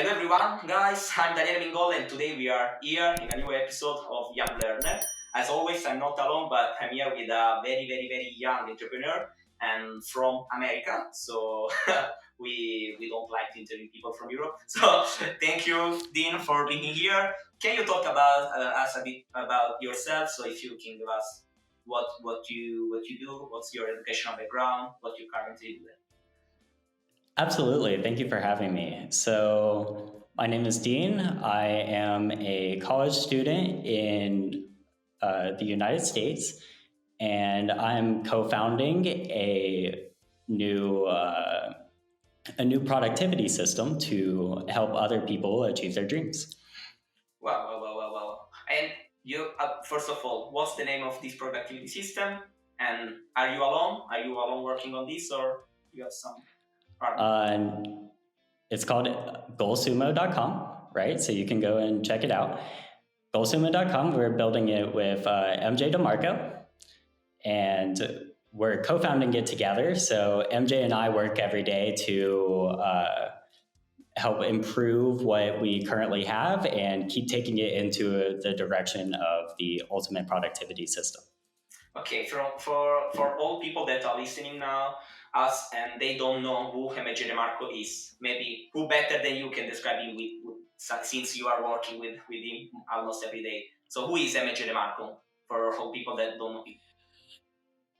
Hello everyone, guys. I'm Daniele Mingolla, and today we are here in a new episode of Young Learner. As always, I'm not alone, but I'm here with a very young entrepreneur and from America. So we don't like to interview people from Europe. So thank you, Dean, for being here. Can you talk about us a bit about yourself? So if you can give us what you do, what's your educational background, what you currently do. Absolutely. Thank you for having me. So, my name is Dean. I am a college student in the United States, and I'm co-founding new uh, a new productivity system to help other people achieve their dreams. Wow. And you, first of all, what's the name of this productivity system? And are you alone? Are you alone working on this, or you have some partner? It's called Goalsumo.com, right? So you can go and check it out. Goalsumo.com, we're building it with MJ DeMarco, and we're co-founding it together. So MJ and I work every day to help improve what we currently have and keep taking it into the direction of the ultimate productivity system. Okay, for all people that are listening now, us and they don't know who MJ DeMarco is, maybe who better than you can describe him since you are working with him almost every day. So who is MJ DeMarco for all people that don't know him?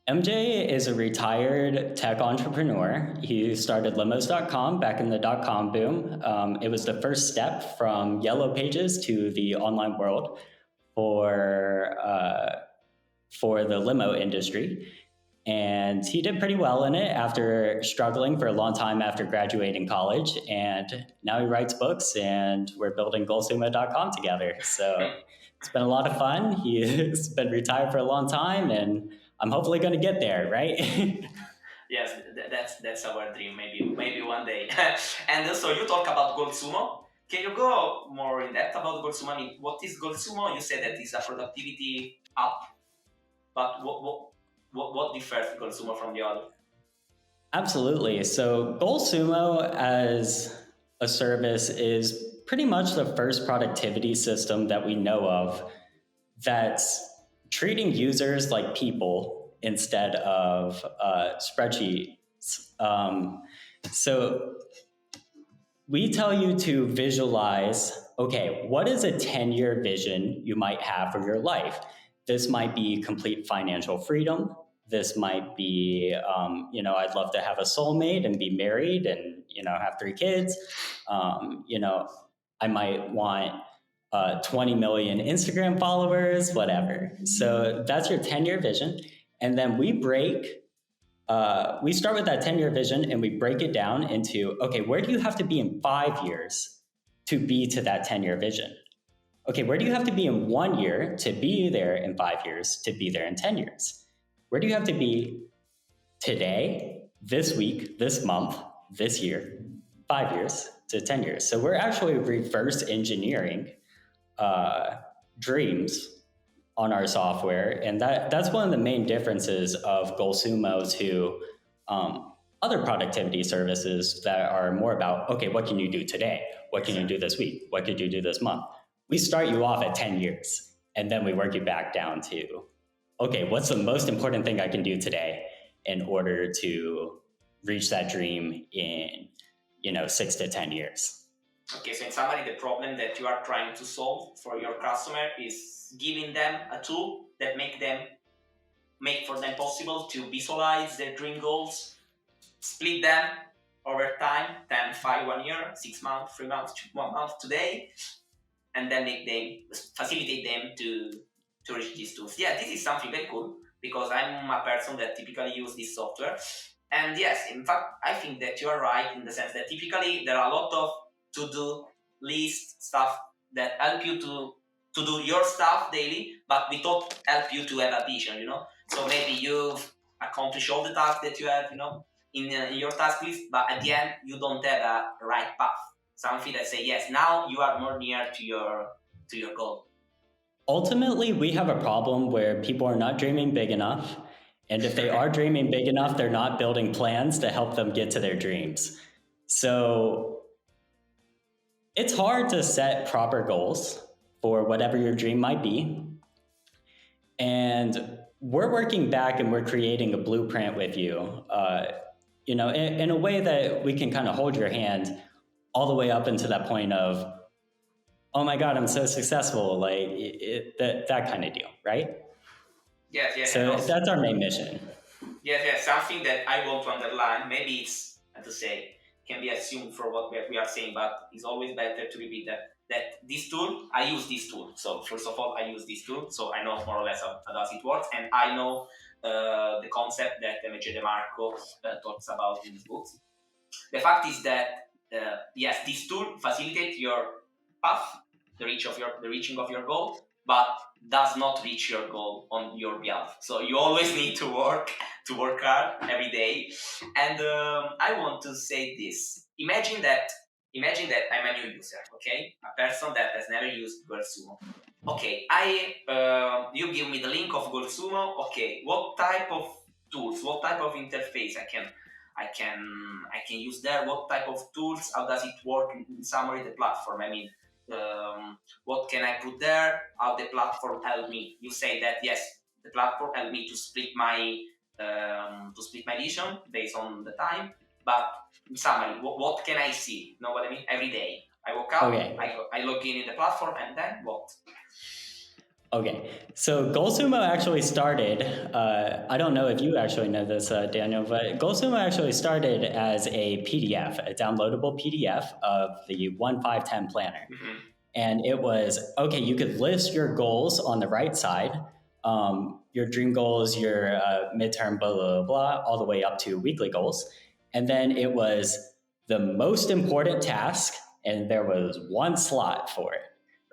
MJ is a retired tech entrepreneur. He started limos.com back in the dot-com boom. It was the first step from Yellow Pages to the online world for the limo industry. And he did pretty well in it after struggling for a long time after graduating college. And now he writes books, and we're building Goalsumo.com together. So it's been a lot of fun. He's been retired for a long time, and I'm hopefully going to get there, right? Yes, that's our dream. Maybe one day. And also, you talk about Goalsumo. Can you go more in depth about Goalsumo? I mean, what is Goalsumo? You said that it's a productivity app, but what differs Goalsumo from the other? Absolutely. So Goalsumo as a service is pretty much the first productivity system that we know of that's treating users like people instead of spreadsheets. So we tell you to visualize, okay, what is a 10-year vision you might have for your life? This might be complete financial freedom. This might be, I'd love to have a soulmate and be married and, have 3 kids. I might want 20 million Instagram followers, whatever. So that's your 10-year vision. And then we start with that 10-year vision and we break it down into, okay, where do you have to be in 5 years to be to that 10-year vision? Okay, where do you have to be in 1 year to be there in 5 years, to be there in 10 years? Where do you have to be today, this week, this month, this year, 5 years to 10 years? So we're actually reverse engineering dreams on our software. And that's one of the main differences of Goalsumo to other productivity services that are more about, okay, what can you do today? What can you do this week? What could you do this month? We start you off at 10 years, and then we work you back down to, okay, what's the most important thing I can do today in order to reach that dream in, 6 to 10 years? Okay, so in summary, the problem that you are trying to solve for your customer is giving them a tool that make for them possible to visualize their dream goals, split them over time, 10, 5, 1 year, 6 months, 3 months, 1 month today, and then they facilitate them to reach these tools. Yeah, this is something very cool because I'm a person that typically use this software. And yes, in fact, I think that you are right in the sense that typically there are a lot of to-do list stuff that help you to do your stuff daily, but we don't help you to have a vision, So maybe you've accomplished all the tasks that you have, in your task list, but at the end, you don't have a right path. Something that say, yes, now you are more near to your goal. Ultimately, we have a problem where people are not dreaming big enough. And if they are dreaming big enough, they're not building plans to help them get to their dreams. So it's hard to set proper goals for whatever your dream might be. And we're working back and we're creating a blueprint with you, in a way that we can kind of hold your hand all the way up into that point of, oh my God, I'm so successful, like that kind of deal, right? Yes. So that's our main mission. Yes. Something that I want to underline, maybe it's, to say, can be assumed for what we are saying, but it's always better to repeat that this tool, I use this tool. So first of all, I use this tool, so I know more or less how does it work, and I know the concept that MJ DeMarco talks about in his books. The fact is that yes, this tool facilitates your path, the reaching of your goal, but does not reach your goal on your behalf. So you always need to work hard every day. And I want to say this: imagine that I'm a new user, okay, a person that has never used Goalsumo. Okay, you give me the link of Goalsumo. Okay, what type of tools, what type of interface I can use there? What type of tools? How does it work in summary? The platform. I mean, what can I put there? How the platform help me? You say that yes, the platform helped me to split my vision based on the time. But in summary, what can I see? You know what I mean? Every day I woke up, Okay. I log in the platform, and then what? Okay, so Goalsumo actually started, I don't know if you actually know this, Daniel, but Goalsumo actually started as a PDF, a downloadable PDF of the 1-5-10 planner. Mm-hmm. And it was, okay, you could list your goals on the right side, your dream goals, your midterm, blah, blah, blah, all the way up to weekly goals. And then it was the most important task, and there was one slot for it,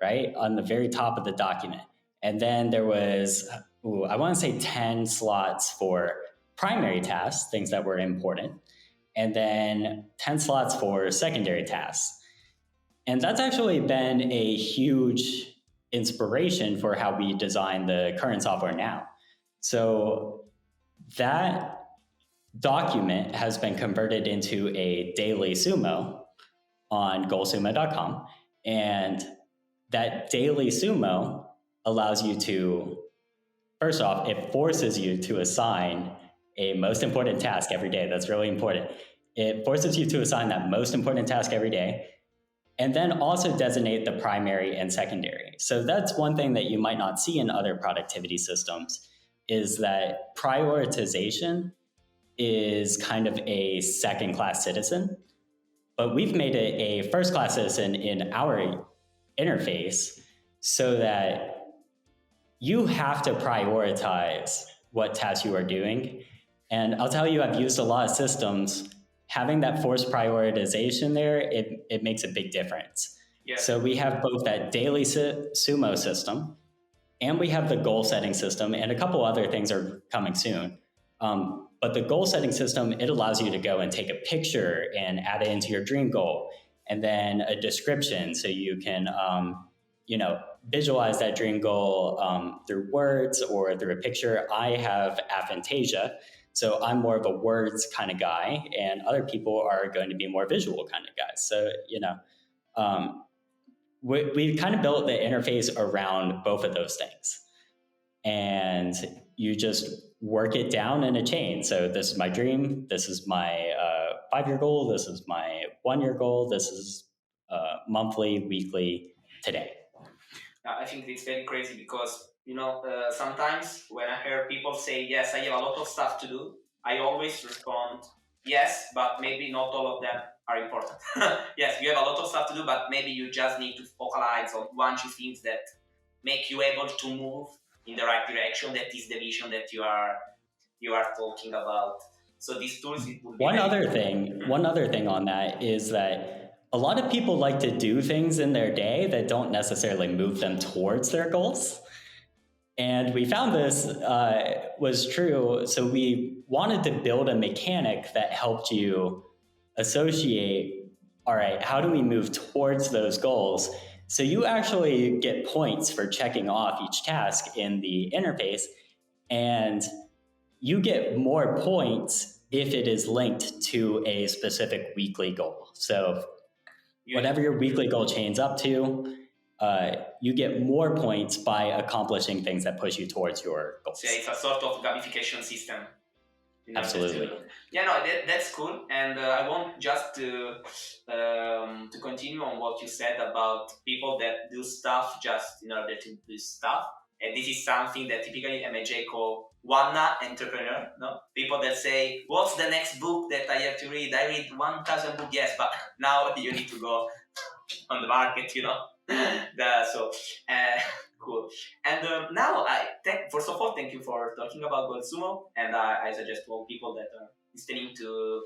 right, on the very top of the document. And then there was, I want to say 10 slots for primary tasks, things that were important, and then 10 slots for secondary tasks. And that's actually been a huge inspiration for how we design the current software now. So that document has been converted into a daily sumo on goalsumo.com. And that daily sumo allows you to, first off, it forces you to assign a most important task every day. That's really important. It forces you to assign that most important task every day, and then also designate the primary and secondary. So that's one thing that you might not see in other productivity systems, is that prioritization is kind of a second-class citizen, but we've made it a first-class citizen in our interface so that you have to prioritize what tasks you are doing. And I'll tell you, I've used a lot of systems. Having that forced prioritization there, it makes a big difference. Yeah. So we have both that daily sumo system, and we have the goal setting system, and a couple other things are coming soon. But the goal setting system, it allows you to go and take a picture and add it into your dream goal, and then a description so you can visualize that dream goal through words or through a picture. I have aphantasia, so I'm more of a words kind of guy, and other people are going to be more visual kind of guys. So, we kind of built the interface around both of those things. And you just work it down in a chain. So this is my dream. This is my 5-year goal. This is my 1-year goal. This is monthly, weekly, today. I think it's very crazy because, sometimes when I hear people say, yes, I have a lot of stuff to do, I always respond, yes, but maybe not all of them are important. Yes, you have a lot of stuff to do, but maybe you just need to focalize on 1-2 things that make you able to move in the right direction. That is the vision that you are talking about. So these tools, it would be one other thing on that is that a lot of people like to do things in their day that don't necessarily move them towards their goals. And we found this was true. So we wanted to build a mechanic that helped you associate, all right, how do we move towards those goals? So you actually get points for checking off each task in the interface, and you get more points if it is linked to a specific weekly goal. So whatever your weekly goal chains up to, you get more points by accomplishing things that push you towards your goals. So it's a sort of gamification system. Absolutely. Yeah, no, that's cool. And I want just to continue on what you said about people that do stuff just in order to do stuff. And this is something that typically MJ call wanna entrepreneur. No, people that say, "What's the next book that I have to read? I read 1,000 books." Yes, but now you need to go on the market. Cool. And now, first of all, thank you for talking about Goalsumo, and I suggest to all people that are listening to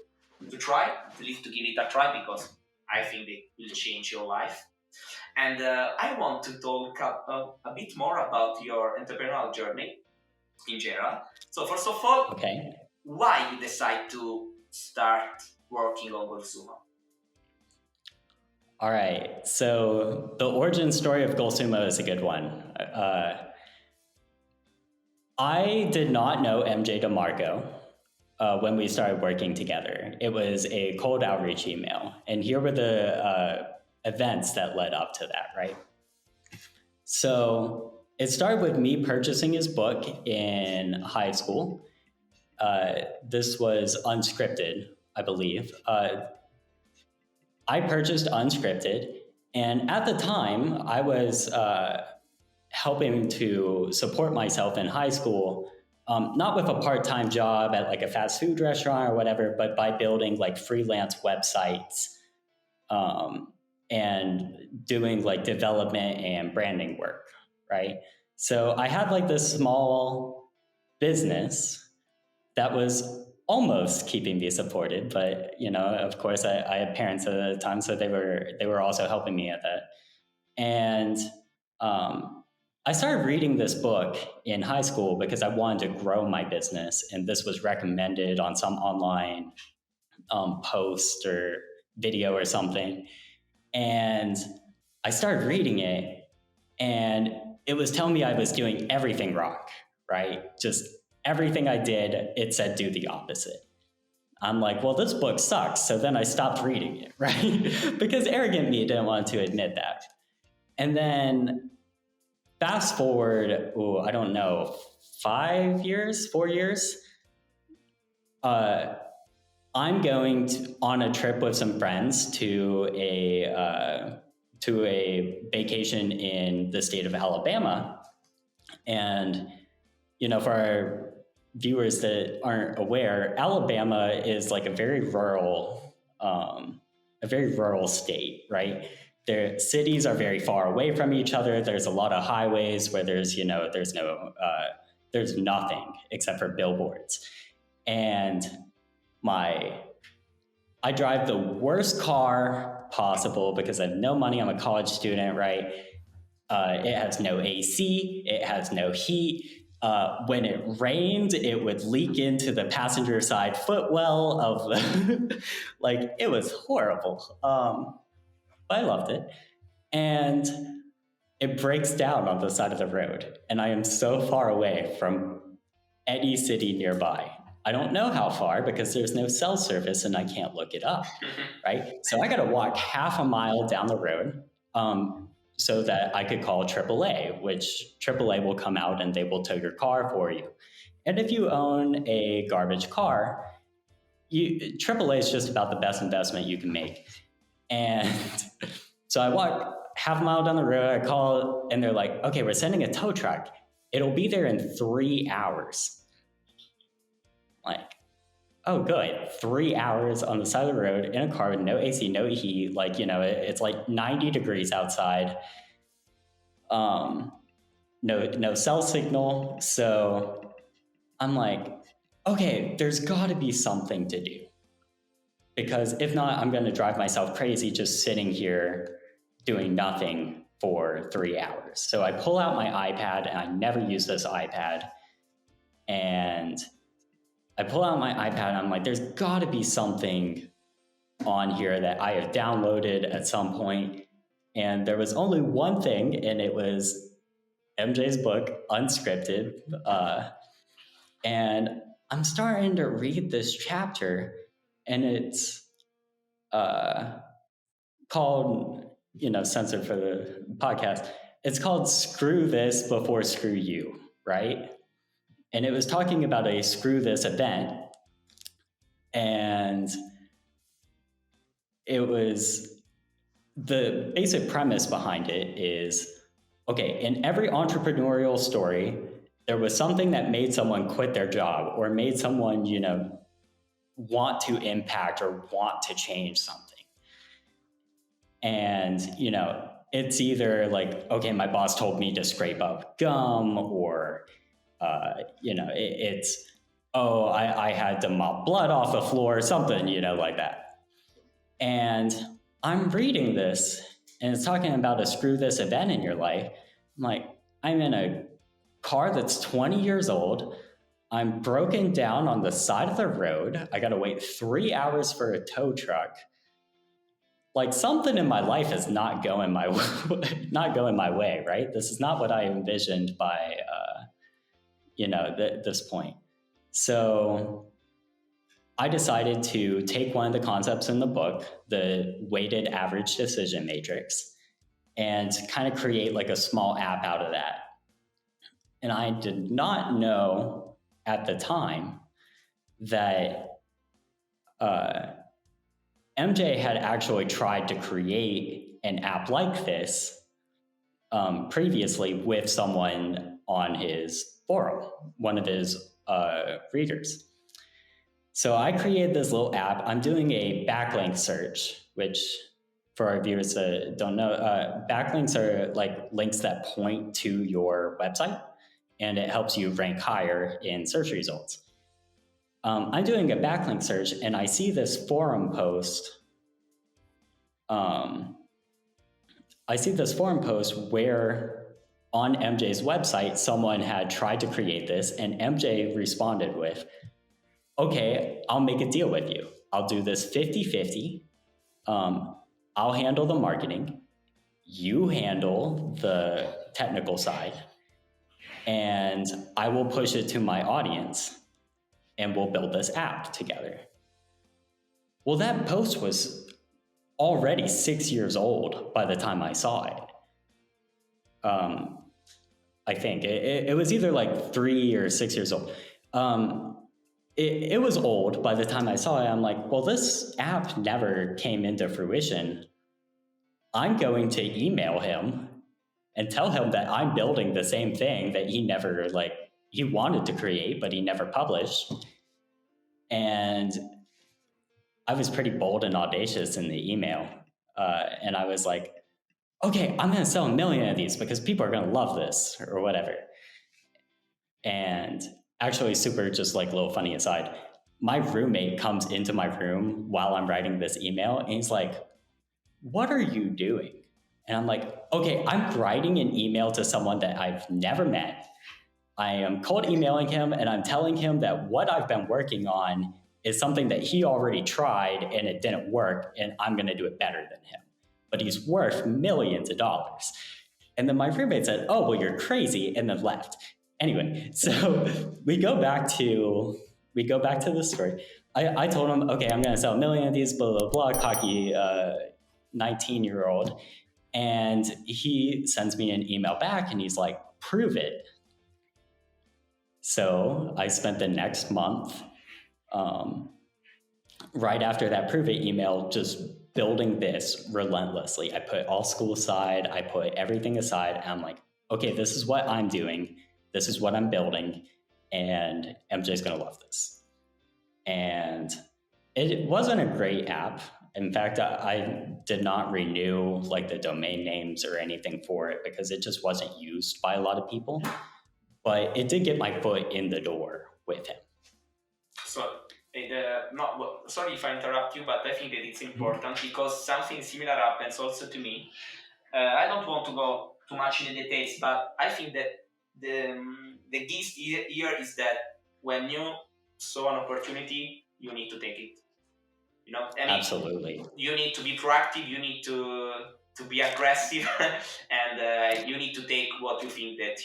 try, at least to give it a try, because I think it will change your life. And I want to talk a bit more about your entrepreneurial journey in general. So first of all, why you decide to start working on Goalsumo? All right, so the origin story of Goalsumo is a good one. I did not know MJ DeMarco when we started working together. It was a cold outreach email, and here were the events that led up to that, right? So it started with me purchasing his book in high school. This was Unscripted, I believe. I purchased Unscripted, and at the time, I was helping to support myself in high school, not with a part-time job at like a fast food restaurant or whatever, but by building like freelance websites and doing like development and branding work, right? So I had like this small business that was almost keeping me supported, but of course I had parents at the time, so they were also helping me at that. And I started reading this book in high school because I wanted to grow my business, and this was recommended on some online post or video or something. And I started reading it, and it was telling me I was doing everything wrong, right? Just everything I did, it said do the opposite. I'm like, well, this book sucks. So then I stopped reading it, right? Because arrogant me didn't want to admit that. And then fast forward, I don't know, 4 years. I'm going on a trip with some friends to a vacation in the state of Alabama. And, for our viewers that aren't aware, Alabama is like a very rural state, right? Their cities are very far away from each other. There's a lot of highways where there's nothing except for billboards. And I drive the worst car possible because I have no money. I'm a college student, right? It has no AC. It has no heat. When it rained, it would leak into the passenger side footwell of the, it was horrible. But I loved it. And it breaks down on the side of the road. And I am so far away from any city nearby. I don't know how far because there's no cell service and I can't look it up, right? So I got to walk half a mile down the road so that I could call AAA, which AAA will come out and they will tow your car for you. And if you own a garbage car, AAA is just about the best investment you can make. And so I walk half a mile down the road, I call, and they're like, okay, we're sending a tow truck. It'll be there in 3 hours. Like, oh, good. 3 hours on the side of the road in a car with no AC, no heat. It's like 90 degrees outside. No cell signal. So I'm like, okay, there's got to be something to do. Because if not, I'm going to drive myself crazy just sitting here doing nothing for 3 hours. So I pull out my iPad, and I never use this iPad. And I pull out my iPad, and I'm like, there's got to be something on here that I have downloaded at some point. And there was only one thing, and it was MJ's book, Unscripted. And I'm starting to read this chapter, and it's called, censored for the podcast. It's called Screw This Before Screw You, right? And it was talking about a Screw This event. And it was, the basic premise behind it is, okay, in every entrepreneurial story, there was something that made someone quit their job or made someone, want to impact or want to change something. And, it's either like, okay, my boss told me to scrape up gum, or, it's, oh, I had to mop blood off the floor, or something, like that. And I'm reading this, and it's talking about a screw this event in your life. I'm like, I'm in a car that's 20 years old. I'm broken down on the side of the road. I got to wait 3 hours for a tow truck. Like, something in my life is not going my way, right? This is not what I envisioned by, this point. So I decided to take one of the concepts in the book, the weighted average decision matrix, and kind of create like a small app out of that. And I did not know at the time that MJ had actually tried to create an app like this previously with someone on his forum, one of his readers. So I created this little app. I'm doing a backlink search, which for our viewers that don't know, backlinks are like links that point to your website, and it helps you rank higher in search results. I'm doing a backlink search, and I see this forum post. Where on MJ's website, someone had tried to create this, and MJ responded with, okay, I'll make a deal with you. I'll do this 50-50. I'll handle the marketing. You handle the technical side. And I will push it to my audience, and we'll build this app together. Well, that post was already 6 years old by the time I saw it. I think it was either like 3 or 6 years old. It was old by the time I saw it. I'm like, well, this app never came into fruition. I'm going to email him and tell him that I'm building the same thing that he wanted to create, but he never published. And I was pretty bold and audacious in the email. And I was like, okay, I'm going to sell 1 million of these because people are going to love this or whatever. And actually, super just like little funny aside, my roommate comes into my room while I'm writing this email, and he's like, what are you doing? And I'm like, okay, I'm writing an email to someone that I've never met. I am cold emailing him, and I'm telling him that what I've been working on is something that he already tried and it didn't work, and I'm going to do it better than him. But he's worth millions of dollars. And then my roommate said, oh, well, you're crazy, and then left. Anyway, so we go back to the story. I told him, okay, I'm going to sell 1 million of these, blah, blah, blah, cocky 19-year-old. And he sends me an email back, and he's like, prove it. So I spent the next month, right after that prove it email, just building this relentlessly. I put all school aside. I put everything aside. And I'm like, okay, this is what I'm doing. This is what I'm building. And MJ's going to love this. And it wasn't a great app. In fact, I did not renew like the domain names or anything for it because it just wasn't used by a lot of people. But it did get my foot in the door with him. So, sorry if I interrupt you, but I think that it's important because something similar happens also to me. I don't want to go too much in the details, but I think that the gist here is that when you saw an opportunity, you need to take it. Absolutely. You need to be proactive. You need to be aggressive, and you need to take what you think that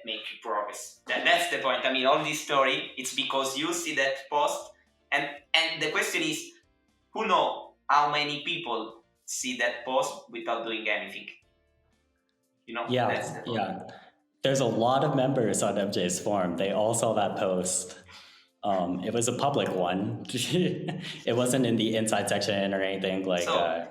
make you progress. That's the point. I mean, all this story, it's because you see that post, and the question is, who know how many people see that post without doing anything. That's the problem. Yeah. There's a lot of members on MJ's forum. They all saw that post. It was a public one. It wasn't in the inside section or anything like. So,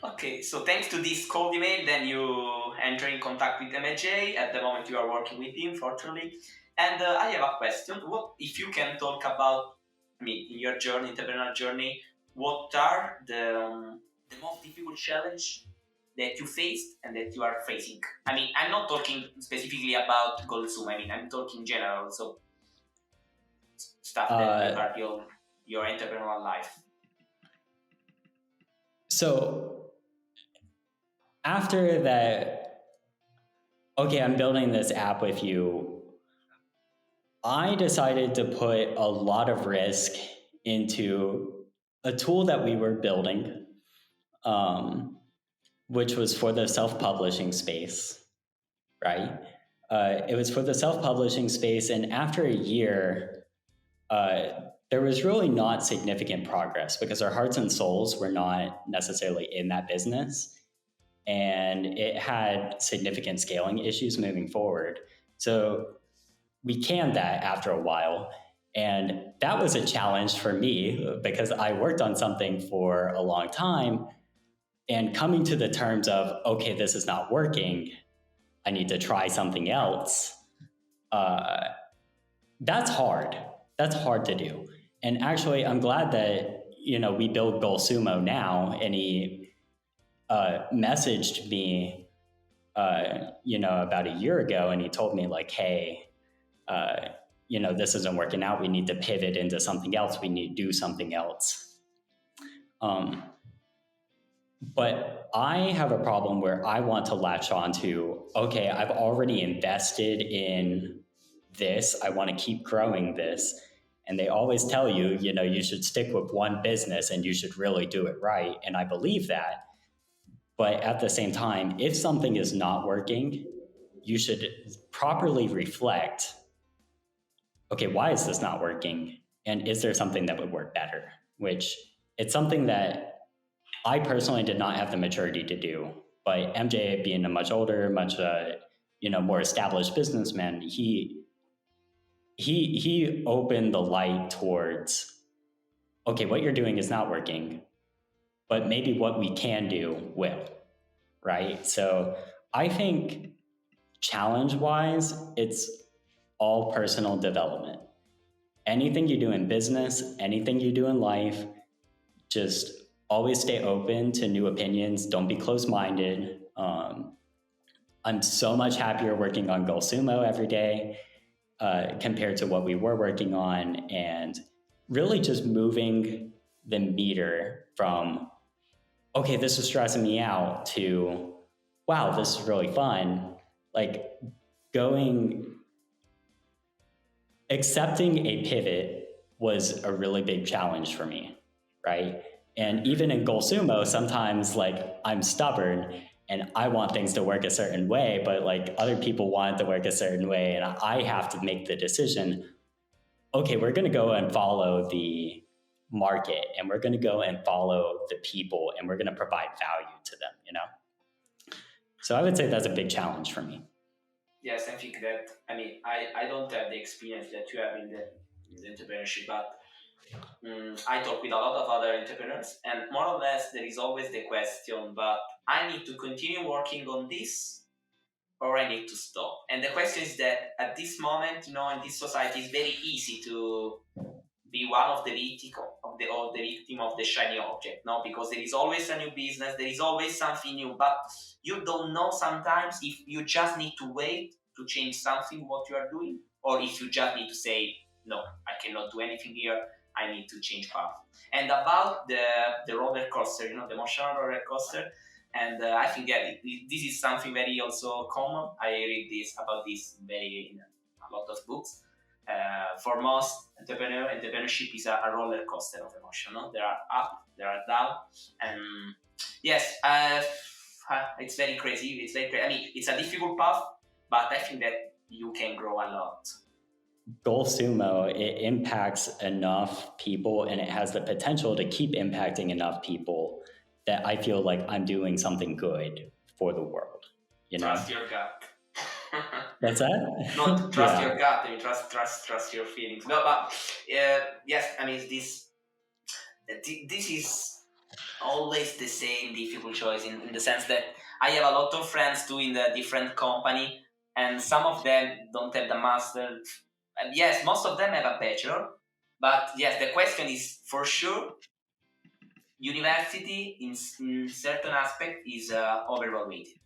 okay. So thanks to this cold email, then you enter in contact with MJ. At the moment, you are working with him, fortunately. And I have a question. What if you can talk about, in your journey, entrepreneurial journey, what are the most difficult challenge that you faced and that you are facing? I'm not talking specifically about Goalsumo. I'm talking general. So stuff that are your entrepreneurial life. So after that, okay, I'm building this app with you. I decided to put a lot of risk into a tool that we were building, which was for the self-publishing space, right? It was for the self-publishing space, and after a year, there was really not significant progress because our hearts and souls were not necessarily in that business, and it had significant scaling issues moving forward. So we canned that after a while, and that was a challenge for me because I worked on something for a long time, and coming to the terms of, okay, this is not working, I need to try something else. That's hard. That's hard to do. And actually, I'm glad that, we build Goalsumo now, and he messaged me, about a year ago, and he told me like, hey, this isn't working out. We need to pivot into something else. We need to do something else. But I have a problem where I want to latch on to, okay, I've already invested in this. I want to keep growing this. And they always tell you, you should stick with one business and you should really do it right. And I believe that. But at the same time, if something is not working, you should properly reflect, okay, why is this not working? And is there something that would work better? Which it's something that I personally did not have the maturity to do. But MJ, being a much older, much more established businessman, he opened the light towards, okay, what you're doing is not working, but maybe what we can do will, right? So I think challenge-wise, it's all personal development. Anything you do in business, anything you do in life, just always stay open to new opinions. Don't be closed-minded. I'm so much happier working on Goalsumo every day compared to what we were working on, and really just moving the meter from, okay, this is stressing me out, to, wow, this is really fun. Like accepting a pivot was a really big challenge for me, right? And even in Goalsumo, sometimes I'm stubborn and I want things to work a certain way, but other people want it to work a certain way. And I have to make the decision, okay, we're going to go and follow the market, and we're going to go and follow the people, and we're going to provide value to them, So I would say that's a big challenge for me. Yes, I think that, I don't have the experience that you have in the entrepreneurship, but I talk with a lot of other entrepreneurs, and more or less there is always the question, but I need to continue working on this or I need to stop. And the question is that at this moment, in this society, it's very easy to be one of the victim of the shiny object, no? Because there is always a new business, there is always something new, but you don't know sometimes if you just need to wait to change something what you are doing, or if you just need to say, no, I cannot do anything here, I need to change path. And about the roller coaster, the emotional roller coaster, and I think this is something very also common. I read about this in a lot of books. For most entrepreneurship is a roller coaster of emotion. No? There are up, there are down, and yes, it's very crazy. It's very crazy. It's a difficult path, but I think that you can grow a lot. Goalsumo, it impacts enough people and it has the potential to keep impacting enough people that I feel like I'm doing something good for the world. You know? Trust your gut. That's that? Not trust Yeah. your gut. I mean, trust your feelings. No, but yes, I mean this is always the same difficult choice in the sense that I have a lot of friends doing a different company, and some of them don't have the master. And yes, most of them have a bachelor, but yes, the question is for sure. University in certain aspect is overvaluated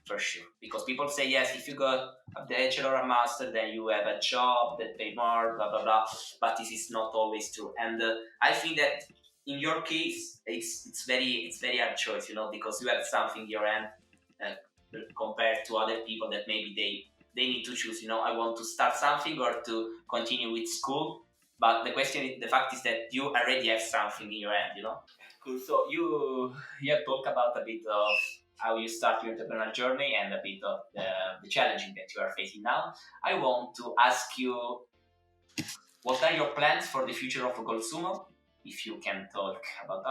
for sure, because people say yes, if you got a bachelor or a master then you have a job that pay more, blah blah blah, but this is not always true. And I think that in your case it's very hard choice, because you have something in your hand, uh, compared to other people that maybe they need to choose, I want to start something or to continue with school. But the fact is that you already have something in your hand. Cool. So you have talked about a bit of how you start your entrepreneurial journey and a bit of the challenging that you are facing now. I want to ask you, what are your plans for the future of Goalsumo? If you can talk about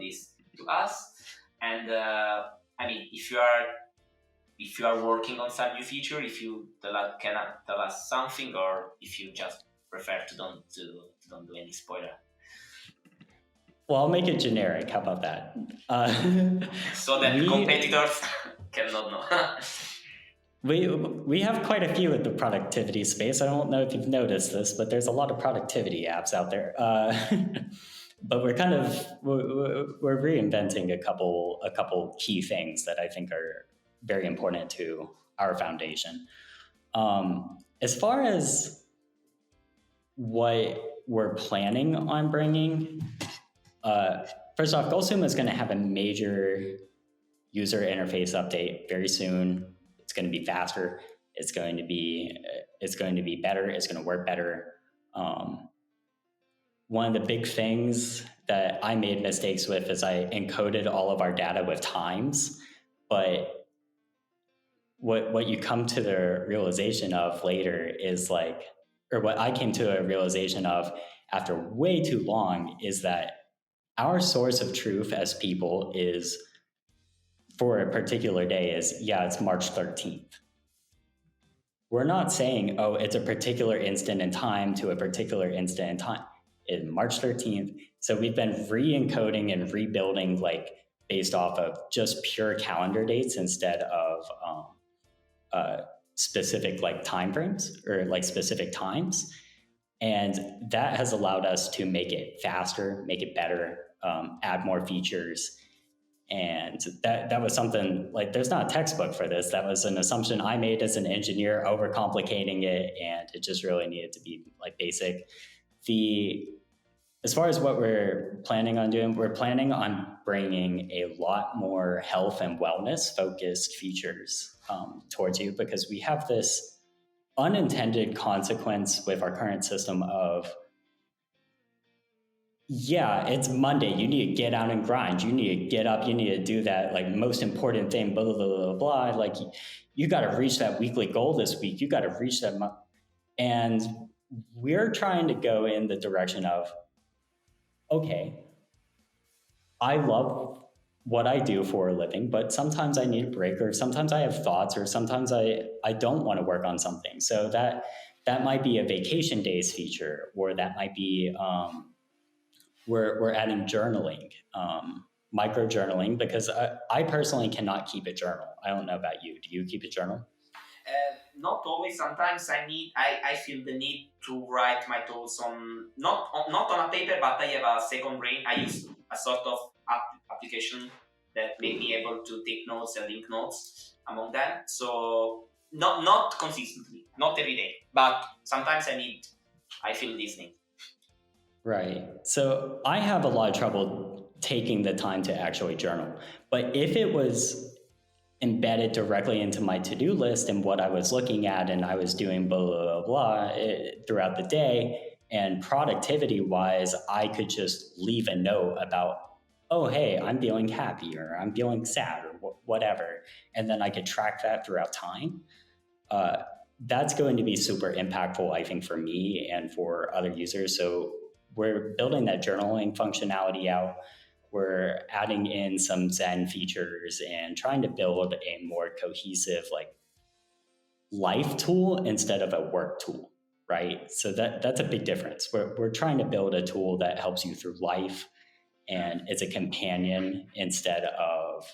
this to us, and I mean, if you are working on some new feature, if you cannot tell us something, or if you just prefer to don't do any spoiler. Well, I'll make it generic. How about that? So that competitors cannot know. We have quite a few in the productivity space. I don't know if you've noticed this, but there's a lot of productivity apps out there. But we're reinventing a couple key things that I think are very important to our foundation. As far as what we're planning on bringing, first off, Goalsumo is going to have a major user interface update very soon. It's going to be faster. It's going to be better. It's going to work better. One of the big things that I made mistakes with is I encoded all of our data with times, but what you come to the realization of later is or what I came to a realization of after way too long, is that our source of truth as people is, for a particular day, it's March 13th. We're not saying, oh, it's a particular instant in time to a particular instant in time. It's March 13th. So we've been re-encoding and rebuilding based off of just pure calendar dates instead of specific time frames or specific times. And that has allowed us to make it faster, make it better, add more features. And that was something there's not a textbook for this. That was an assumption I made as an engineer, overcomplicating it, and it just really needed to be basic. As far as what we're planning on doing, we're planning on bringing a lot more health and wellness focused features towards you, because we have this unintended consequence with our current system of, it's Monday. You need to get out and grind. You need to get up. You need to do that most important thing, blah, blah, blah, blah, blah. You got to reach that weekly goal this week. You got to reach that month. And we're trying to go in the direction of, okay, I love what I do for a living, but sometimes I need a break, or sometimes I have thoughts, or sometimes I don't want to work on something. So that might be a vacation days feature, or that might be, we're adding journaling, micro journaling, because I personally cannot keep a journal. I don't know about you. Do you keep a journal? Not always. Sometimes I feel the need to write my thoughts on not on a paper, but I have a second brain. I use a sort of application that make me able to take notes and link notes among them. So not consistently, not every day, but sometimes I feel this need. Right. So I have a lot of trouble taking the time to actually journal. But if it was embedded directly into my to-do list and what I was looking at, and I was doing blah, blah, blah, blah throughout the day, and productivity-wise, I could just leave a note about, oh, hey, I'm feeling happy, or I'm feeling sad, or whatever. And then I could track that throughout time. that's going to be super impactful, I think, for me and for other users. So we're building that journaling functionality out. We're adding in some Zen features and trying to build a more cohesive life tool instead of a work tool, right? So that's a big difference. We're trying to build a tool that helps you through life, and it's a companion instead of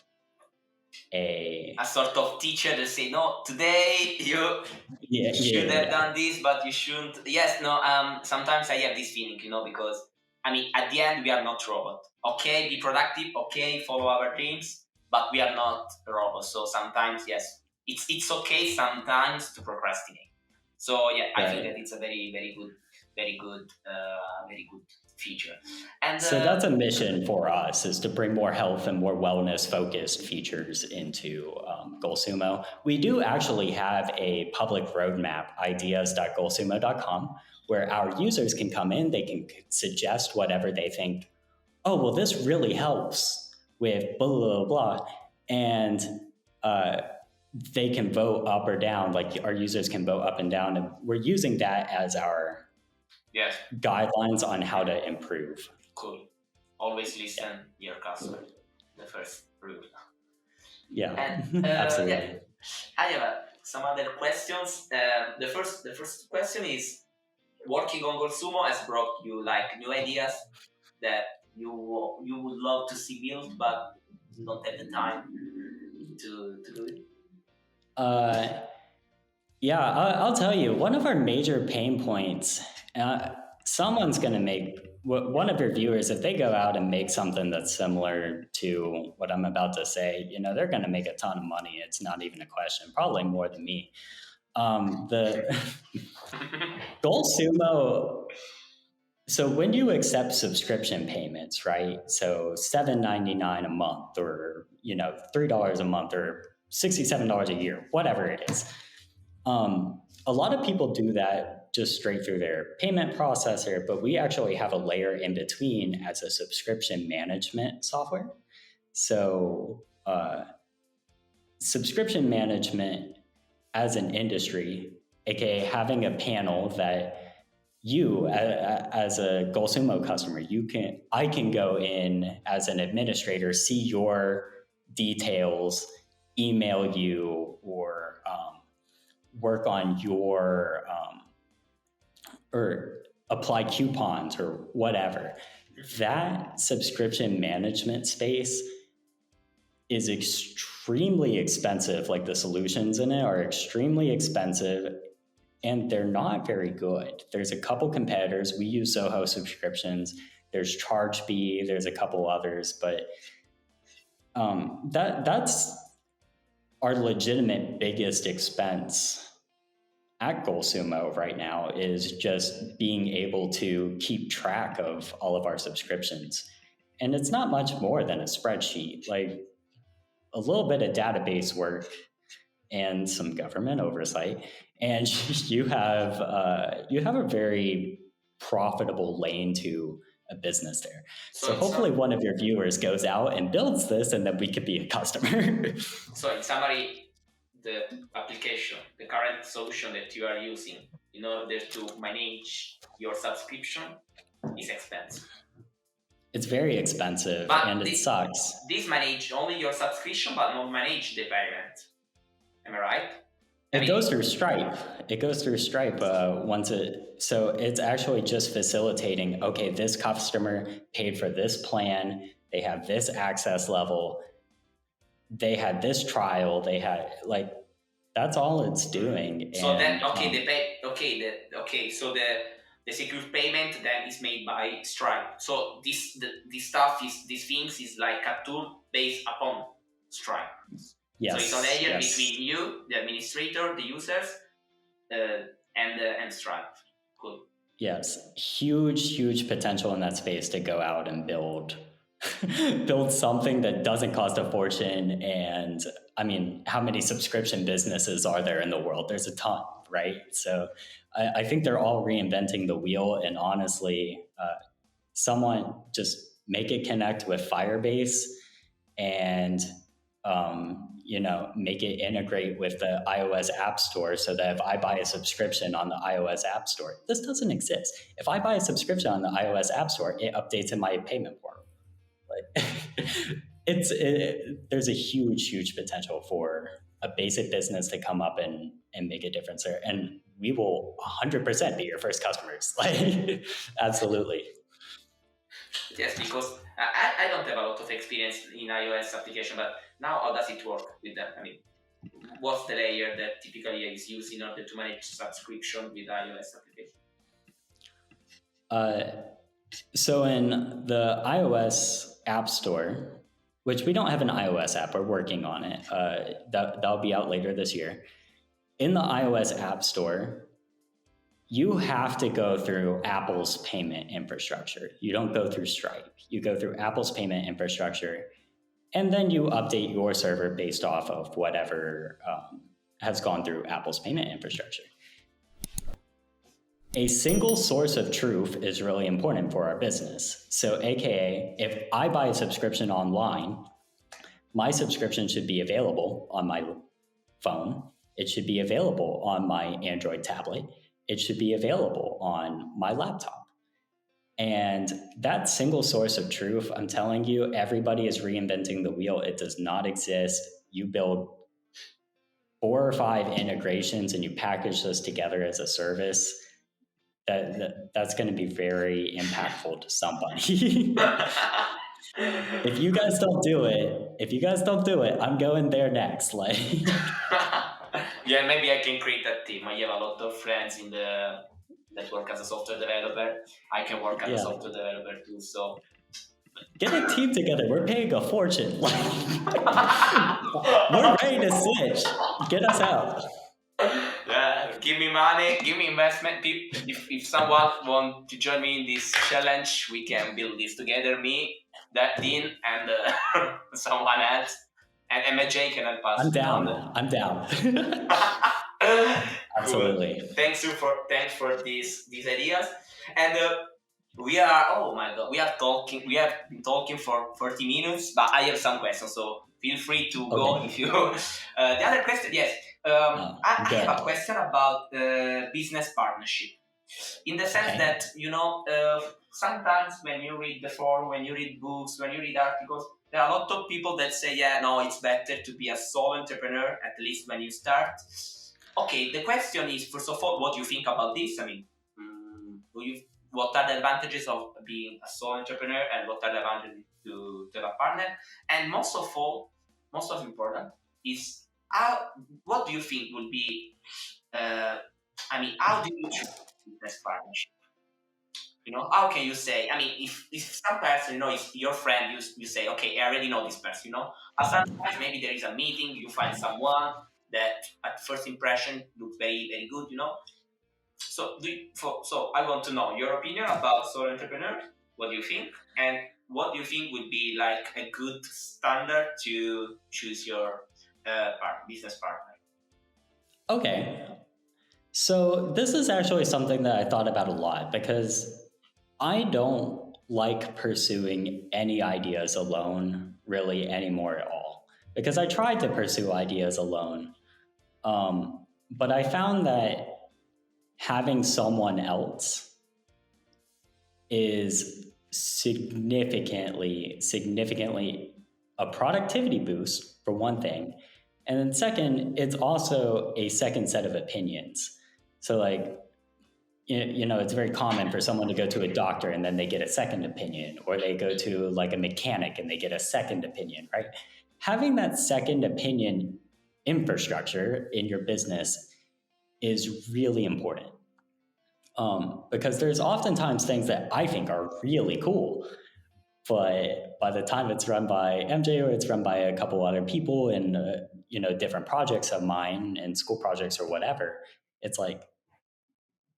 a sort of teacher that say, no, today you should have done this, but you shouldn't. Yes, no. Sometimes I have this feeling, because at the end we are not robots. Okay, be productive. Okay, follow our dreams, but we are not robots. So sometimes, yes, it's okay sometimes to procrastinate. So yeah, I think that it's a very good feature. And so that's a mission for us, is to bring more health and more wellness focused features into Goalsumo. We do actually have a public roadmap, ideas.goalsumo.com, where our users can come in, they can suggest whatever they think, oh, well, this really helps with blah, blah, blah, and they can vote up or down, like our users can vote up and down, and we're using that as our guidelines on how to improve. Cool. Always listen your customer. The first rule. Yeah, and, absolutely. Yeah. I have some other questions. The first question is, working on Goalsumo has brought you new ideas that you would love to see built, but don't have the time to do it? Yeah, I'll tell you, one of our major pain points, someone's going to make, one of your viewers, if they go out and make something that's similar to what I'm about to say, they're going to make a ton of money. It's not even a question, probably more than me. The Goalsumo, so when you accept subscription payments, right? So $7.99 a month, or $3 a month, or $67 a year, whatever it is. A lot of people do that just straight through their payment processor, but we actually have a layer in between as a subscription management software. So subscription management as an industry, aka having a panel that you, as a Goalsumo customer, I can go in as an administrator, see your details, email you, or work on your or apply coupons or whatever. That subscription management space is extremely expensive. Like, the solutions in it are extremely expensive, and they're not very good. There's a couple competitors. We use Soho subscriptions. There's ChargeBee. There's a couple others, but that's our legitimate biggest expense at Goalsumo right now, is just being able to keep track of all of our subscriptions. And it's not much more than a spreadsheet, like a little bit of database work and some government oversight, and you have a very profitable lane to a business there. So hopefully one of your viewers goes out and builds this, and then we could be a customer. So in summary, the application, the current solution that you are using in order to manage your subscription is expensive. It's very expensive, and it sucks. This manage only your subscription, but not manage the payment. Am I right? It goes through Stripe. So it's actually just facilitating, okay, this customer paid for this plan, they have this access level, they had this trial, they had, that's all it's doing. So then, so the secure payment then is made by Stripe. So these things is like a tool based upon Stripe. Yes. So it's a layer between you, the administrator, the users, and Stripe. Cool. Yes, huge potential in that space to go out and build something that doesn't cost a fortune. And how many subscription businesses are there in the world? There's a ton, right? So I think they're all reinventing the wheel. And honestly, someone just make it connect with Firebase, and make it integrate with the iOS App Store so that if I buy a subscription on the iOS App Store, this doesn't exist. If I buy a subscription on the iOS App Store, it updates in my payment portal. Like, there's a huge potential for a basic business to come up and make a difference there. And we will 100% be your first customers. Like, absolutely. Yes, because I don't have a lot of experience in iOS application, but now how does it work with them? I mean, what's the layer that typically is used in order to manage subscription with iOS application? So in the iOS App Store, which we don't have an iOS app, we're working on it. That'll be out later this year. In the iOS App Store, you have to go through Apple's payment infrastructure. You don't go through Stripe. You go through Apple's payment infrastructure, and then you update your server based off of whatever has gone through Apple's payment infrastructure. A single source of truth is really important for our business. So AKA, if I buy a subscription online, my subscription should be available on my phone. It should be available on my Android tablet. It should be available on my laptop. And that single source of truth, I'm telling you, everybody is reinventing the wheel. It does not exist. You build 4 or 5 integrations and you package those together as a service. That's going to be very impactful to somebody. If you guys don't do it, I'm going there next. Like, yeah, maybe I can create that team. I have a lot of friends that work as a software developer. I can work as a software developer too. So get a team together. We're paying a fortune. We're ready to switch. Get us out. Yeah, give me money, give me investment. If someone wants to join me in this challenge, we can build this together. Me, that Dean, and someone else, and MJ can help us. I'm down. Absolutely. Cool. Thanks for these ideas, and we have been talking for 30 minutes, but I have some questions, so feel free to go if you. The other question, yes. I have a question about business partnership, in the sense that sometimes when you read the forum, when you read books, when you read articles, there are a lot of people that say, it's better to be a solo entrepreneur, at least when you start. Okay, the question is, first of all, what do you think about this? I mean, what are the advantages of being a solo entrepreneur, and what are the advantages to have a partner? And most important is, what do you think will be, how do you choose business partnership? How can you say, if some person, is your friend, you say, okay, I already know this person, but sometimes maybe there is a meeting, you find someone that at first impression looks very, very good, So I want to know your opinion about solo entrepreneurs. What do you think? And what do you think would be like a good standard to choose your business partner? Okay. So this is actually something that I thought about a lot, because I don't like pursuing any ideas alone really anymore at all, because I tried to pursue ideas alone. But I found that having someone else is significantly a productivity boost, for one thing. And then second, it's also a second set of opinions. So like, it's very common for someone to go to a doctor and then they get a second opinion, or they go to like a mechanic and they get a second opinion, right? Having that second opinion infrastructure in your business is really important. Because there's oftentimes things that I think are really cool, but by the time it's run by MJ or it's run by a couple other people in different projects of mine and school projects or whatever, it's like,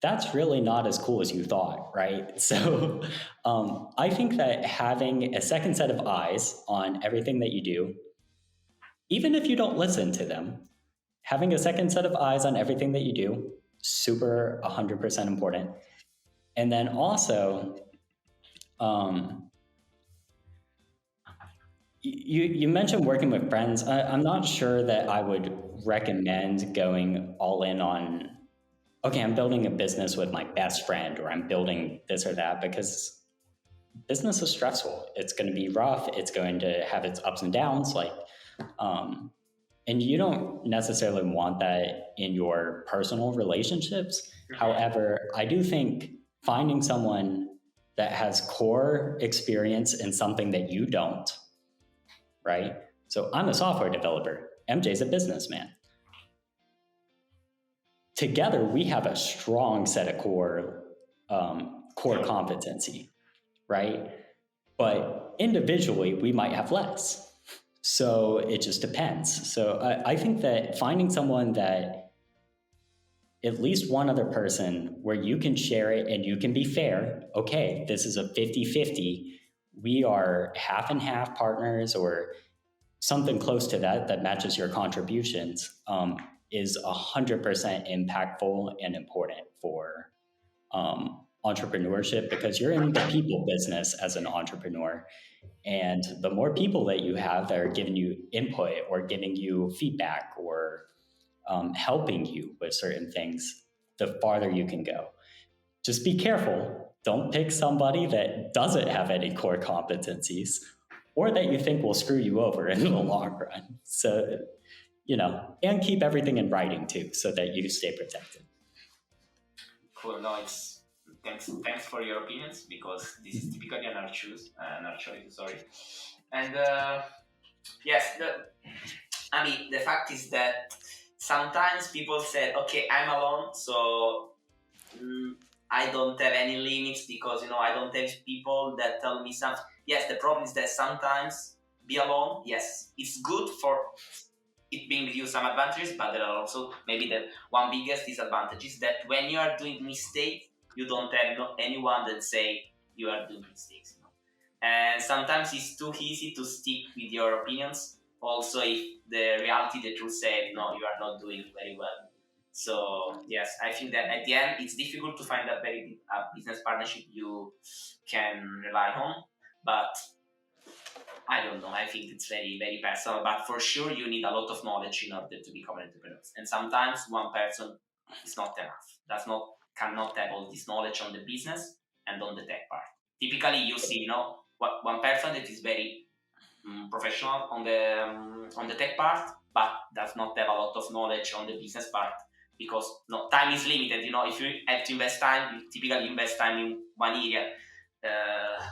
that's really not as cool as you thought, right? So I think that having a second set of eyes on everything that you do, even if you don't listen to them, having a second set of eyes on everything that you do, super 100% important. And then also, You mentioned working with friends. I'm not sure that I would recommend going all in on, okay, I'm building a business with my best friend, or I'm building this or that, because business is stressful. It's going to be rough. It's going to have its ups and downs. Um, and you don't necessarily want that in your personal relationships. Mhm. However, I do think finding someone that has core experience in something that you don't, right? So I'm a software developer. MJ's a businessman. Together, we have a strong set of core competency, right? But individually, we might have less. So it just depends. So I think that finding someone that, at least one other person where you can share it and you can be fair. Okay, this is a 50-50. We are half and half partners, or something close to that that matches your contributions, is 100% impactful and important for entrepreneurship, because you're in the people business as an entrepreneur. And the more people that you have that are giving you input or giving you feedback or helping you with certain things, the farther you can go. Just be careful. Don't pick somebody that doesn't have any core competencies or that you think will screw you over in the long run. So, and keep everything in writing too, so that you stay protected. Cool. No, it's thanks for your opinions, because this is typically an art choice. Sorry. And yes, I mean, the fact is that sometimes people say, okay, I'm alone, so I don't have any limits, because I don't have people that tell me something. Yes, the problem is that sometimes be alone. Yes, it's good for it brings you some advantages, but there are also maybe the one biggest disadvantage is that when you are doing mistakes, you don't have anyone that say you are doing mistakes. And sometimes it's too easy to stick with your opinions. Also, if the reality, the truth said, no, you are not doing very well. So yes, I think that at the end, it's difficult to find a business partnership you can rely on. But I don't know. I think it's very, very personal. But for sure, you need a lot of knowledge in order to become an entrepreneur. And sometimes one person is not enough. Cannot have all this knowledge on the business and on the tech part. Typically, you see, one person that is very professional on the tech part, but does not have a lot of knowledge on the business part, because time is limited. If you have to invest time, you typically invest time in one area,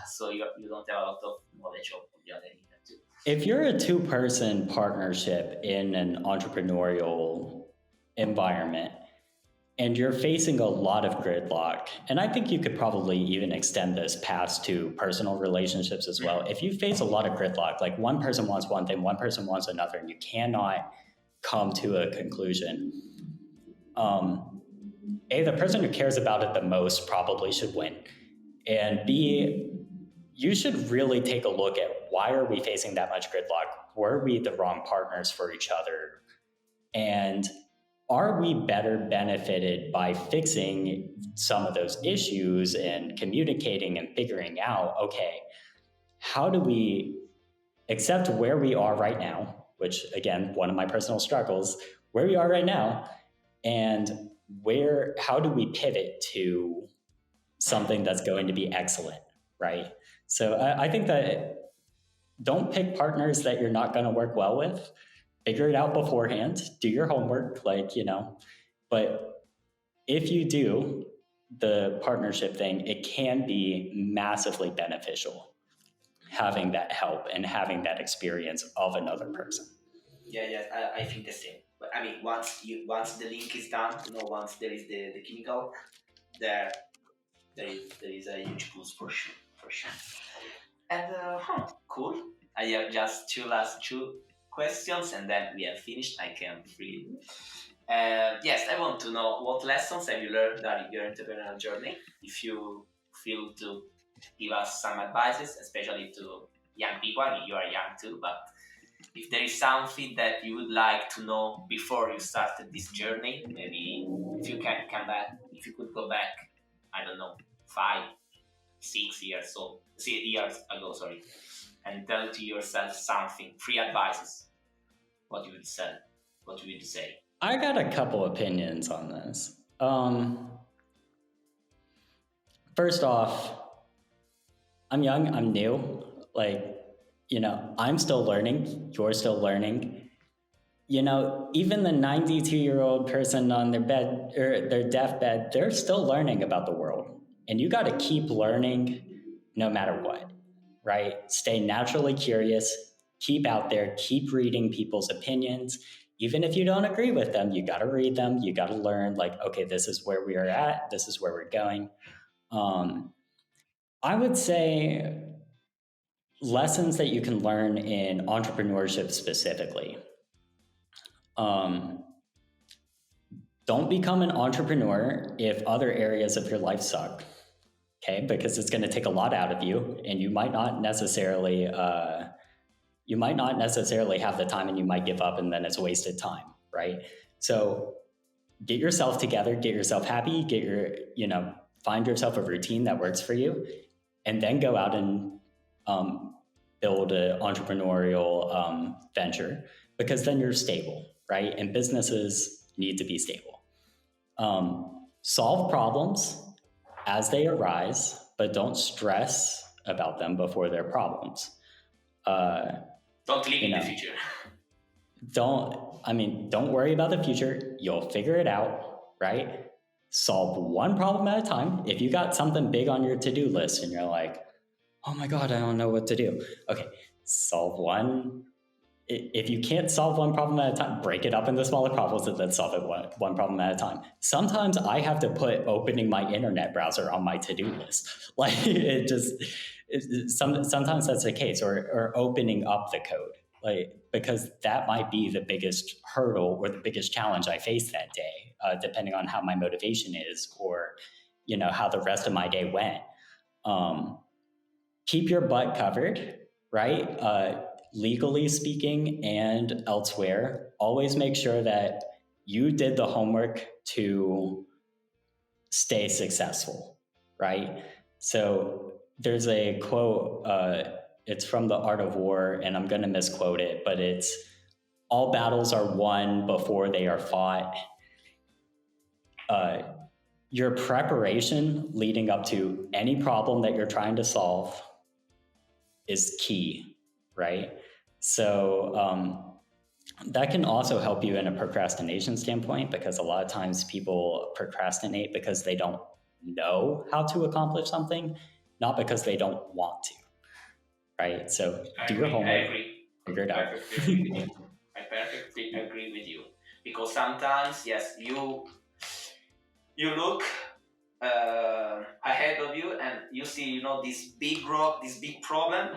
so you don't have a lot of knowledge of the other area too. If you're a two-person partnership in an entrepreneurial environment and you're facing a lot of gridlock, and I think you could probably even extend this past to personal relationships as well. If you face a lot of gridlock, like one person wants one thing, one person wants another, and you cannot come to a conclusion, A, the person who cares about it the most probably should win. And B, you should really take a look at, why are we facing that much gridlock? Were we the wrong partners for each other? And are we better benefited by fixing some of those issues and communicating and figuring out, okay, how do we accept where we are right now, which again, one of my personal struggles, where we are right now, and how do we pivot to something that's going to be excellent, right? So I think that don't pick partners that you're not going to work well with. Figure it out beforehand. Do your homework, But if you do the partnership thing, it can be massively beneficial, having that help and having that experience of another person. Yeah, I think the same. But I mean, once the link is done, once there is the chemical, there there is a huge boost for sure, for sure. And cool. I have just two questions, and then we have finished. I can really. Yes, I want to know, what lessons have you learned during your entrepreneurial journey? If you feel to give us some advices, especially to young people. I mean, you are young too, but if there is something that you would like to know before you started this journey, maybe if you can come back, if you could go back, I don't know, 5, 6 years ago, sorry. and tell to yourself something, free advices, what you would say? What would you say? I got a couple opinions on this. First off, I'm young, I'm new. Like, I'm still learning, you're still learning. Even the 92-year-old person on their bed or their deathbed, they're still learning about the world. And you got to keep learning no matter what, right? Stay naturally curious, keep out there, keep reading people's opinions. Even if you don't agree with them, you got to read them, you got to learn, like, okay, this is where we are at, this is where we're going. I would say lessons that you can learn in entrepreneurship specifically. Don't become an entrepreneur if other areas of your life suck, okay? Because it's going to take a lot out of you, and you might not necessarily have the time, and you might give up, and then it's wasted time, right? So get yourself together, get yourself happy, find yourself a routine that works for you, and then go out and build an entrepreneurial venture, because then you're stable, right? And businesses need to be stable. Solve problems as they arise, but don't stress about them before they're problems. Don't live in the future. Don't worry about the future. You'll figure it out, right? Solve one problem at a time. If you got something big on your to-do list and you're like, oh my God, I don't know what to do. Okay, solve one. If you can't solve one problem at a time, break it up into smaller problems and then solve it one problem at a time. Sometimes I have to put opening my internet browser on my to-do list. Like sometimes that's the case, or opening up the code, like, because that might be the biggest hurdle or the biggest challenge I face that day, depending on how my motivation is, or how the rest of my day went. Keep your butt covered, right? Legally speaking and elsewhere, always make sure that you did the homework to stay successful, right? So there's a quote, it's from The Art of War, and I'm going to misquote it, but it's, all battles are won before they are fought. Your preparation leading up to any problem that you're trying to solve is key, right? So that can also help you in a procrastination standpoint, because a lot of times people procrastinate because they don't know how to accomplish something, not because they don't want to, right? So do your homework, figure it out. I perfectly agree with you, because sometimes, yes, you look ahead of you and you see, this big rock, this big problem,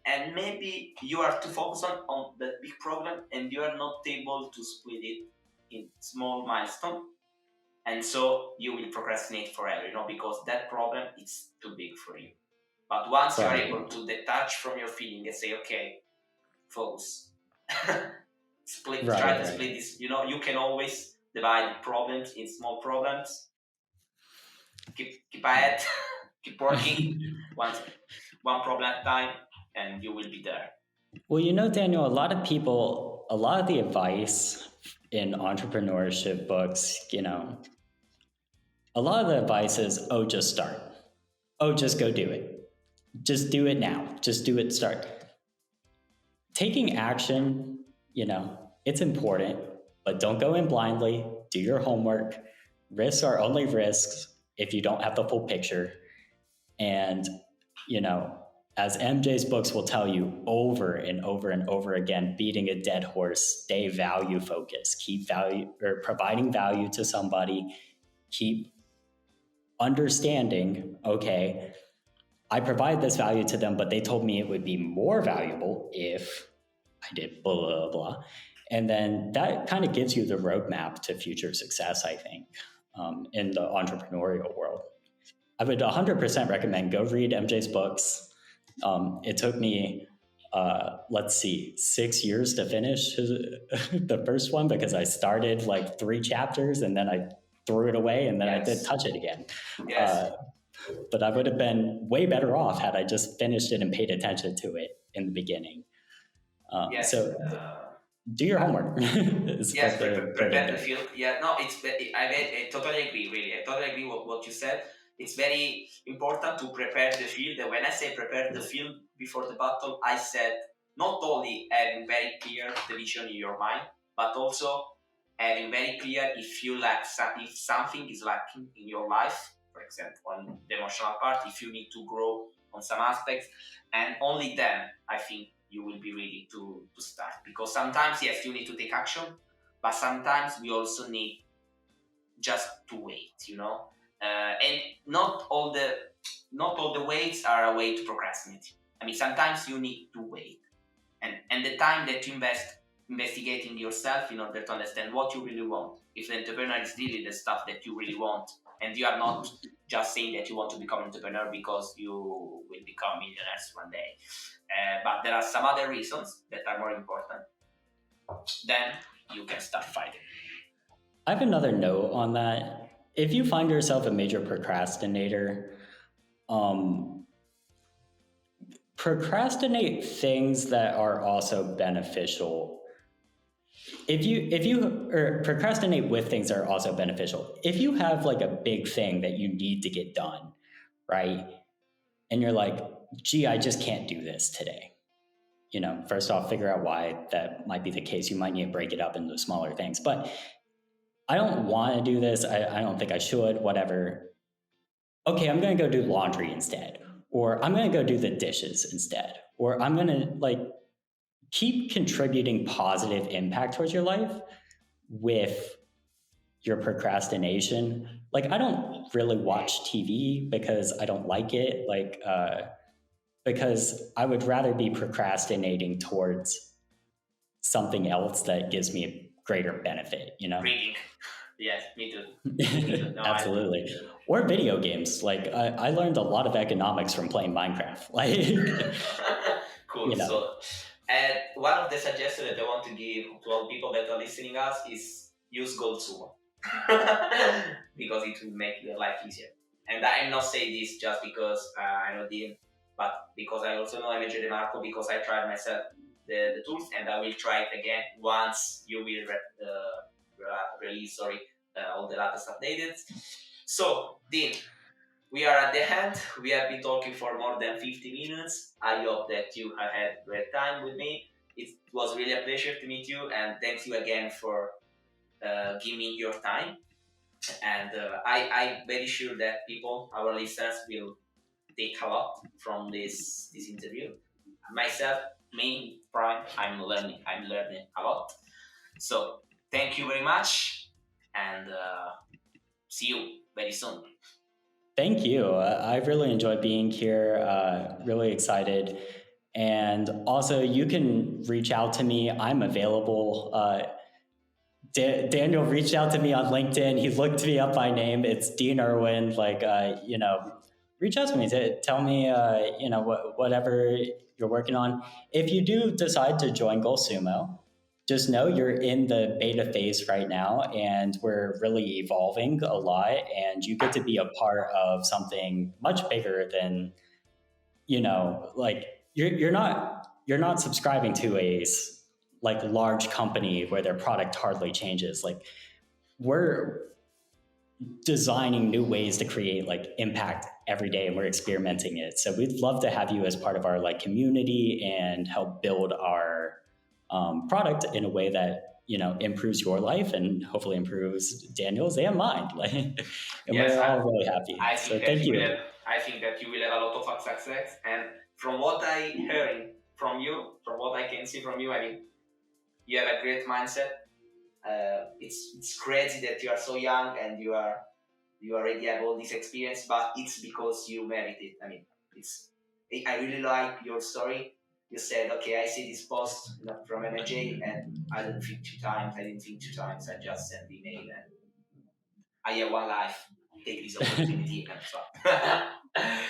and maybe you are too focused on that big problem, and you are not able to split it in small milestones, and so you will procrastinate forever, because that problem is too big for you. But once you are able to detach from your feeling and say, okay, focus, split this. You can always divide problems in small problems. Keep ahead, keep working, one problem at a time, and you will be there. Well, Daniel, a lot of the advice in entrepreneurship books, a lot of the advice is, oh, just start. Oh, just go do it. Just do it now. Just do it, start. Taking action, it's important, but don't go in blindly. Do your homework. Risks are only risks if you don't have the full picture. And, as MJ's books will tell you over and over and over again, beating a dead horse, stay value focused, keep value, or providing value to somebody, keep understanding, okay, I provide this value to them, but they told me it would be more valuable if I did blah, blah, blah. And then that kind of gives you the roadmap to future success, I think, in the entrepreneurial world. I would 100% recommend go read MJ's books. It took me, 6 years to finish the first one, because I started like 3 chapters and then I threw it away, and then I did touch it again. Yes. But I would have been way better off had I just finished it and paid attention to it in the beginning. Yes. So do your homework. Is Yes, what the prepare the verdict field. Yeah, no, I totally agree. Really, I totally agree with what you said. It's very important to prepare the field. And when I say prepare the field before the battle, I said not only having very clear the vision in your mind, but also having very clear if you lack if something is lacking in your life. For example, on the emotional part, if you need to grow on some aspects, and only then I think you will be ready to start. Because sometimes, yes, you need to take action, but sometimes we also need just to wait, and not all the waits are a way to procrastinate. I mean, sometimes you need to wait, and the time that you investigating yourself in order to understand what you really want. If the entrepreneur is really the stuff that you really want, and you are not just saying that you want to become an entrepreneur because you will become millionaires one day, but there are some other reasons that are more important, then you can start fighting. I have another note on that. If you find yourself a major procrastinator, um, procrastinate things that are also beneficial. If you or procrastinate with things that are also beneficial. If you have like a big thing that you need to get done, right? And you're like, gee, I just can't do this today. First off, figure out why that might be the case. You might need to break it up into smaller things. But I don't want to do this. I don't think I should, whatever. Okay, I'm going to go do laundry instead. Or I'm going to go do the dishes instead. Or I'm going to keep contributing positive impact towards your life with your procrastination. Like, I don't really watch TV because I don't like it. Because I would rather be procrastinating towards something else that gives me a greater benefit. Reading. Yes, me too. Me too. No, Absolutely. Or video games. Like I learned a lot of economics from playing Minecraft. Cool. So, and one of the suggestions that I want to give to all people that are listening us is use Goalsumo because it will make your life easier. And I'm not saying this just because I know Dean, but because I also know MJ DeMarco, because I tried myself the tools, and I will try it again once you will release all the latest updated. So, Dean, we are at the end. We have been talking for more than 50 minutes. I hope that you have had a great time with me. It was really a pleasure to meet you, and thank you again for giving me your time. And I'm very sure that people, our listeners, will take a lot from this interview. Myself, me, Prime, I'm learning a lot. So thank you very much, and see you very soon. Thank you. I've really enjoyed being here. Really excited. And also, you can reach out to me. I'm available. Daniel reached out to me on LinkedIn. He looked me up by name. It's Dean Irwin. Reach out to me. Tell me, whatever you're working on. If you do decide to join Goalsumo, just know you're in the beta phase right now, and we're really evolving a lot. And you get to be a part of something much bigger than, you're not subscribing to a large company where their product hardly changes. Like, we're designing new ways to create impact every day, and we're experimenting it. So we'd love to have you as part of our community and help build our product in a way that improves your life and hopefully improves Daniel's and mine. And yes, we're all really happy. So thank you. I think that you will have a lot of success, and from what I heard from you, from what I can see from you, I mean, you have a great mindset. It's crazy that you are so young and you already have all this experience, but it's because you merit it. I mean, I really like your story. You said, okay, I see this post from MJ, and I didn't think two times. I just sent the email, and I have one life. Take this opportunity and try.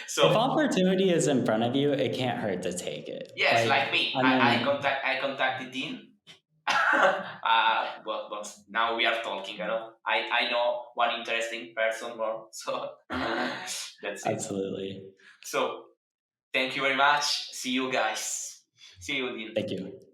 So if opportunity is in front of you, it can't hurt to take it. Yes, like me. I contacted Dean. But now we are talking. I know one interesting person more, so that's it. Absolutely. So thank you very much. See you guys. See you, Dean. Thank you.